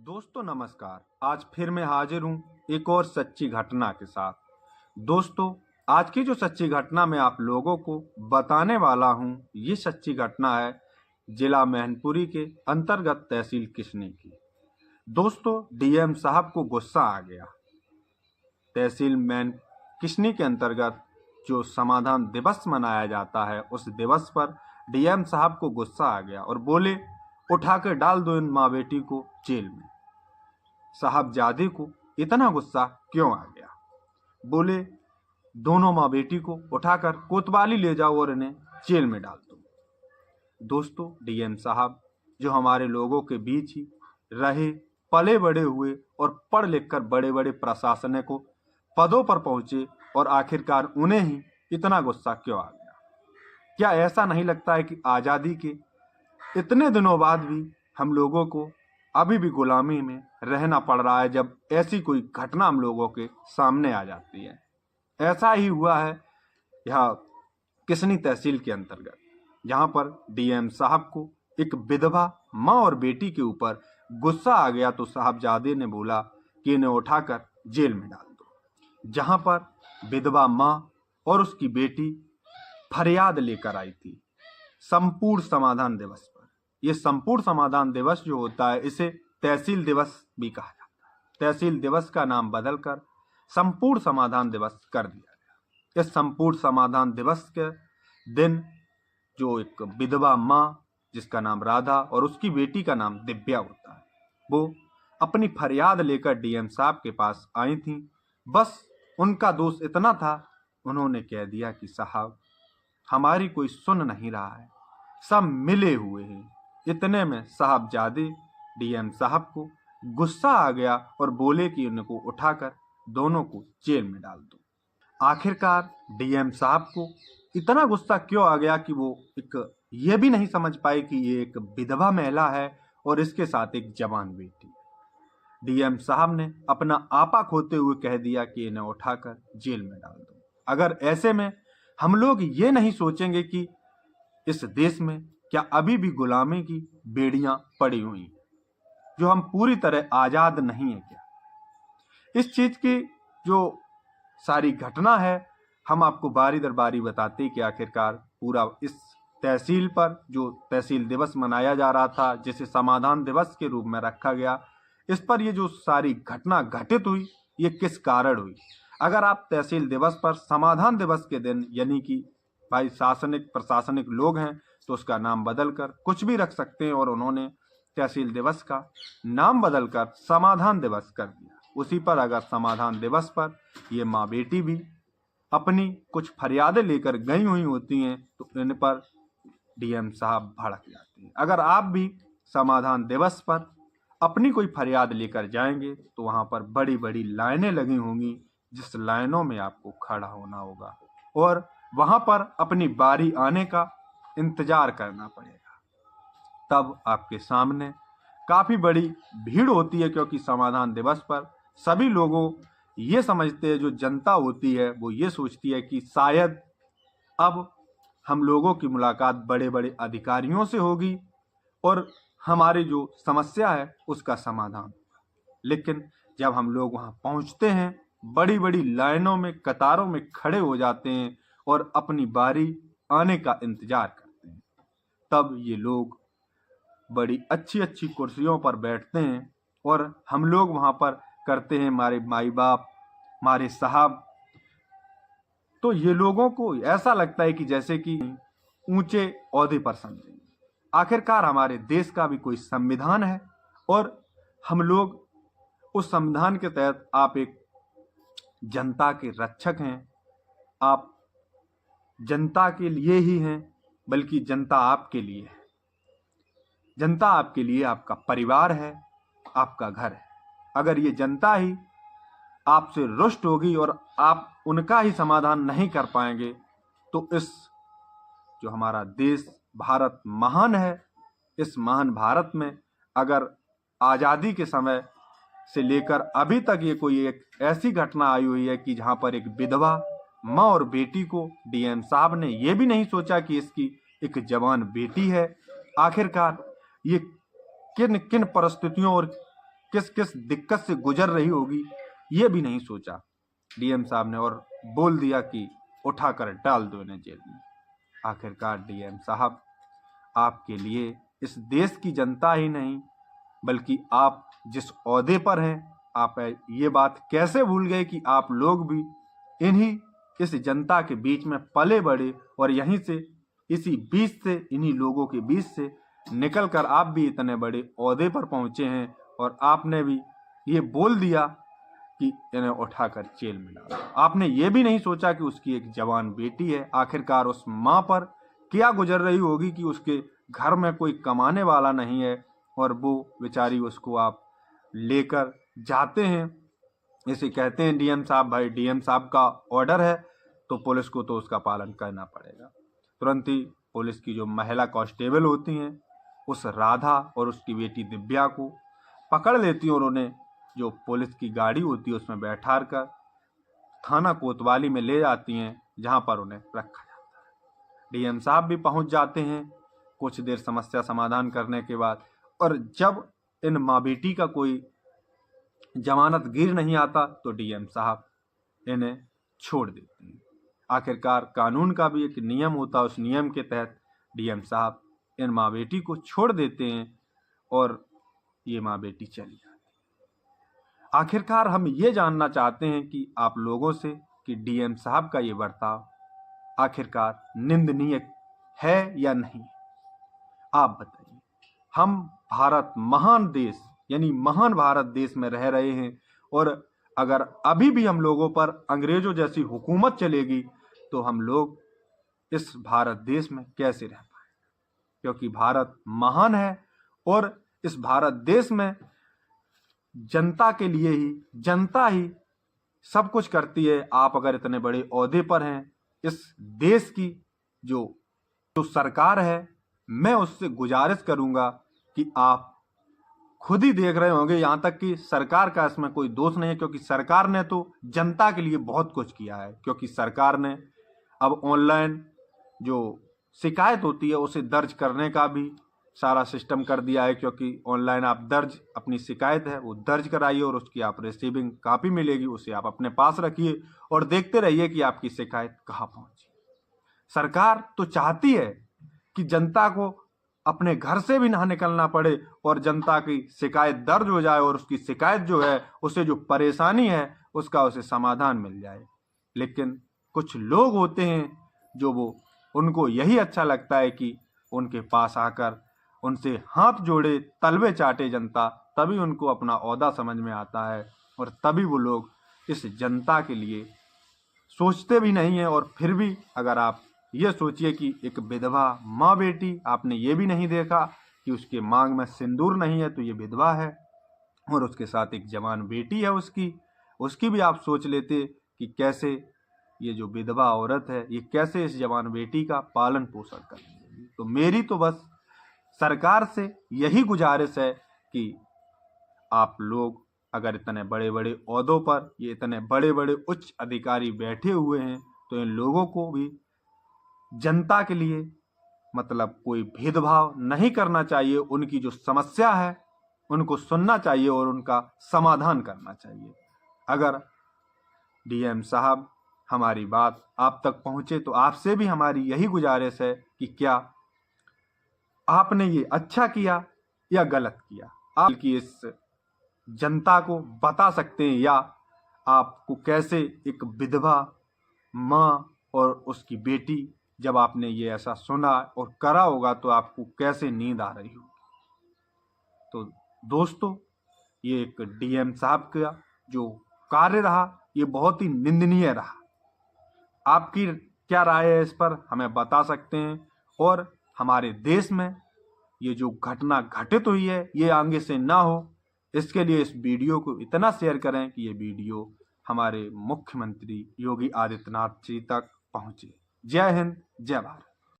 दोस्तों नमस्कार। आज फिर मैं हाजिर हूँ एक और सच्ची घटना के साथ। दोस्तों, आज की जो सच्ची घटना मैं आप लोगों को बताने वाला हूँ, ये सच्ची घटना है जिला मैनपुरी के अंतर्गत तहसील किसनी की। दोस्तों, डीएम साहब को गुस्सा आ गया। तहसील मैन किसनी के अंतर्गत जो समाधान दिवस मनाया जाता है, उस दिवस पर डीएम साहब को गुस्सा आ गया और बोले, उठाकर डाल दो इन माँ बेटी को जेल में। साहबजादे को इतना गुस्सा क्यों आ गया? बोले, दोनों माँ बेटी को उठाकर कोतवाली ले जाओ और इन्हें जेल में डाल दो। दोस्तों, डीएम साहब जो हमारे लोगों के बीच ही रहे, पले बड़े हुए और पढ़ लिख कर बड़े बड़े प्रशासनिकों पदों पर पहुंचे, और आखिरकार उन्हें ही इतना गुस्सा क्यों आ गया? क्या ऐसा नहीं लगता है कि आज़ादी के इतने दिनों बाद भी हम लोगों को अभी भी गुलामी में रहना पड़ रहा है, जब ऐसी कोई घटना हम लोगों के सामने आ जाती है? ऐसा ही हुआ है यहाँ किसनी तहसील के अंतर्गत, जहाँ पर डीएम साहब को एक विधवा माँ और बेटी के ऊपर गुस्सा आ गया, तो साहबजादे ने बोला कि इन्हें उठाकर जेल में डाल दो। जहाँ पर विधवा माँ और उसकी बेटी फरियाद लेकर आई थी संपूर्ण समाधान दिवस पर। यह संपूर्ण समाधान दिवस जो होता है, इसे तहसील दिवस भी कहा जाता है। तहसील दिवस का नाम बदलकर संपूर्ण समाधान दिवस कर दिया गया। इस संपूर्ण समाधान दिवस के दिन जो एक विधवा माँ, जिसका नाम राधा और उसकी बेटी का नाम दिव्या होता है, वो अपनी फरियाद लेकर डीएम साहब के पास आई थी। बस उनका दोष इतना था, उन्होंने कह दिया कि साहब, हमारी कोई सुन नहीं रहा है, सब मिले हुए हैं। इतने में साहबजादे डीएम साहब को गुस्सा आ गया और बोले कि उनको उठाकर दोनों को जेल में डाल दो। आखिरकार डीएम साहब को इतना गुस्सा क्यों आ गया कि वो ये भी नहीं समझ पाए कि ये एक विधवा महिला है और इसके साथ एक जवान बेटी। डीएम साहब ने अपना आपा खोते हुए कह दिया कि इन्हें उठाकर जेल में डाल दो। अगर ऐसे में हम लोग ये नहीं सोचेंगे कि इस देश में क्या अभी भी गुलामी की बेड़ियां पड़ी हुई हैं, जो हम पूरी तरह आजाद नहीं है क्या? इस चीज की जो सारी घटना है, हम आपको बारी दर बारी बताते कि आखिरकार पूरा इस तहसील पर जो तहसील दिवस मनाया जा रहा था, जिसे समाधान दिवस के रूप में रखा गया, इस पर ये जो सारी घटना घटित हुई, ये किस कारण हुई। अगर आप तहसील दिवस पर समाधान दिवस के दिन, यानी कि भाई शासनिक प्रशासनिक लोग हैं, तो उसका नाम बदलकर कुछ भी रख सकते हैं, और उन्होंने तहसील दिवस का नाम बदलकर समाधान दिवस कर दिया। उसी पर अगर समाधान दिवस पर ये माँ बेटी भी अपनी कुछ फरियादें लेकर गई हुई होती हैं, तो इन पर डीएम साहब भड़क जाते हैं। अगर आप भी समाधान दिवस पर अपनी कोई फरियाद लेकर जाएंगे, तो वहां पर बड़ी बड़ी लाइनें लगी होंगी, जिस लाइनों में आपको खड़ा होना होगा और वहां पर अपनी बारी आने का इंतजार करना पड़ेगा। तब आपके सामने काफी बड़ी भीड़ होती है, क्योंकि समाधान दिवस पर सभी लोगों ये समझते हैं, जो जनता होती है वो ये सोचती है कि शायद अब हम लोगों की मुलाकात बड़े बड़े अधिकारियों से होगी और हमारी जो समस्या है उसका समाधान। लेकिन जब हम लोग वहां पहुंचते हैं, बड़ी बड़ी लाइनों में, कतारों में खड़े हो जाते हैं और अपनी बारी आने का इंतजार करते हैं, तब ये लोग बड़ी अच्छी अच्छी कुर्सियों पर बैठते हैं और हम लोग वहां पर करते हैं हमारे माई बाप, हमारे साहब। तो ये लोगों को ऐसा लगता है कि जैसे कि ऊंचे ओहदे पर समझेंगे। आखिरकार हमारे देश का भी कोई संविधान है, और हम लोग उस संविधान के तहत, आप एक जनता के रक्षक हैं, आप जनता के लिए ही हैं, बल्कि जनता आपके लिए है। जनता आपके लिए आपका परिवार है, आपका घर है। अगर ये जनता ही आपसे रुष्ट होगी और आप उनका ही समाधान नहीं कर पाएंगे, तो इस जो हमारा देश भारत महान है, इस महान भारत में अगर आज़ादी के समय से लेकर अभी तक ये कोई एक ऐसी घटना आई हुई है कि जहां पर एक विधवा माँ और बेटी को डीएम साहब ने ये भी नहीं सोचा कि इसकी एक जवान बेटी है, आखिरकार ये किन किन परिस्थितियों और किस किस दिक्कत से गुजर रही होगी ये भी नहीं सोचा डीएम साहब ने, और बोल दिया कि उठाकर डाल दो इन्हें जेल में। आखिरकार डीएम साहब, आपके लिए इस देश की जनता ही नहीं बल्कि आप जिस ओहदे पर हैं, आप ये बात कैसे भूल गए कि आप लोग भी इस जनता के बीच में पले बड़े, और यहीं से इसी बीच से, इन्हीं लोगों के बीच से निकलकर आप भी इतने बड़े ओहदे पर पहुंचे हैं, और आपने भी ये बोल दिया कि इन्हें उठाकर जेल में डालो। आपने ये भी नहीं सोचा कि उसकी एक जवान बेटी है। आखिरकार उस माँ पर क्या गुजर रही होगी कि उसके घर में कोई कमाने वाला नहीं है, और वो बेचारी उसको आप लेकर जाते हैं। इसे कहते हैं डीएम साहब, भाई डीएम साहब का ऑर्डर है तो पुलिस को तो उसका पालन करना पड़ेगा। तुरंत ही पुलिस की जो महिला कांस्टेबल होती हैं उस राधा और उसकी बेटी दिव्या को पकड़ लेती हैं, और उन्हें जो पुलिस की गाड़ी होती है उसमें बैठा कर थाना कोतवाली में ले जाती हैं, जहां पर उन्हें रखा जाता है। डीएम साहब भी पहुंच जाते हैं कुछ देर समस्या समाधान करने के बाद, और जब इन माँ बेटी का कोई जमानत गिर नहीं आता तो डीएम साहब इन्हें छोड़ देते हैं। आखिरकार कानून का भी एक नियम होता है, उस नियम के तहत डीएम साहब इन माँ बेटी को छोड़ देते हैं और ये माँ बेटी चली जाती है। आखिरकार हम ये जानना चाहते हैं कि आप लोगों से कि डीएम साहब का ये बर्ताव आखिरकार निंदनीय है या नहीं। आप बताइए। हम भारत महान देश यानी महान भारत देश में रह रहे हैं, और अगर अभी भी हम लोगों पर अंग्रेजों जैसी हुकूमत चलेगी तो हम लोग इस भारत देश में कैसे रह पाए, क्योंकि भारत महान है, और इस भारत देश में जनता के लिए ही जनता ही सब कुछ करती है। आप अगर इतने बड़े ओहदे पर हैं, इस देश की जो सरकार है, मैं उससे गुजारिश करूंगा कि आप खुद ही देख रहे होंगे, यहाँ तक कि सरकार का इसमें कोई दोष नहीं है, क्योंकि सरकार ने तो जनता के लिए बहुत कुछ किया है। क्योंकि सरकार ने अब ऑनलाइन जो शिकायत होती है उसे दर्ज करने का भी सारा सिस्टम कर दिया है, क्योंकि ऑनलाइन आप दर्ज अपनी शिकायत है वो दर्ज कराइए, और उसकी आप रिसीविंग कॉपी मिलेगी, उसे आप अपने पास रखिए और देखते रहिए कि आपकी शिकायत कहाँ पहुंची। सरकार तो चाहती है कि जनता को अपने घर से भी ना निकलना पड़े और जनता की शिकायत दर्ज हो जाए, और उसकी शिकायत जो है, उसे जो परेशानी है उसका उसे समाधान मिल जाए। लेकिन कुछ लोग होते हैं जो उनको यही अच्छा लगता है कि उनके पास आकर उनसे हाथ जोड़े, तलवे चाटे जनता, तभी उनको अपना ओहदा समझ में आता है, और तभी वो लोग इस जनता के लिए सोचते भी नहीं है। और फिर भी अगर आप ये सोचिए कि एक विधवा माँ बेटी, आपने ये भी नहीं देखा कि उसके मांग में सिंदूर नहीं है तो ये विधवा है, और उसके साथ एक जवान बेटी है उसकी भी आप सोच लेते कि कैसे ये जो विधवा औरत है ये कैसे इस जवान बेटी का पालन पोषण करेगी। तो मेरी तो बस सरकार से यही गुजारिश है कि आप लोग अगर इतने बड़े बड़े ओहदों पर ये इतने बड़े बड़े उच्च अधिकारी बैठे हुए हैं तो इन लोगों को भी जनता के लिए मतलब कोई भेदभाव नहीं करना चाहिए। उनकी जो समस्या है उनको सुनना चाहिए और उनका समाधान करना चाहिए। अगर डीएम साहब हमारी बात आप तक पहुंचे तो आपसे भी हमारी यही गुजारिश है कि क्या आपने ये अच्छा किया या गलत किया, आप की इस जनता को बता सकते हैं, या आपको कैसे एक विधवा माँ और उसकी बेटी, जब आपने ये ऐसा सुना और करा होगा तो आपको कैसे नींद आ रही होगी। तो दोस्तों, ये एक डीएम साहब का जो कार्य रहा ये बहुत ही निंदनीय रहा। आपकी क्या राय है इस पर हमें बता सकते हैं, और हमारे देश में ये जो घटना घटित हुई है ये आगे से ना हो, इसके लिए इस वीडियो को इतना शेयर करें कि ये वीडियो हमारे मुख्यमंत्री योगी आदित्यनाथ जी तक पहुंचे। जय हिंद, जय भारत।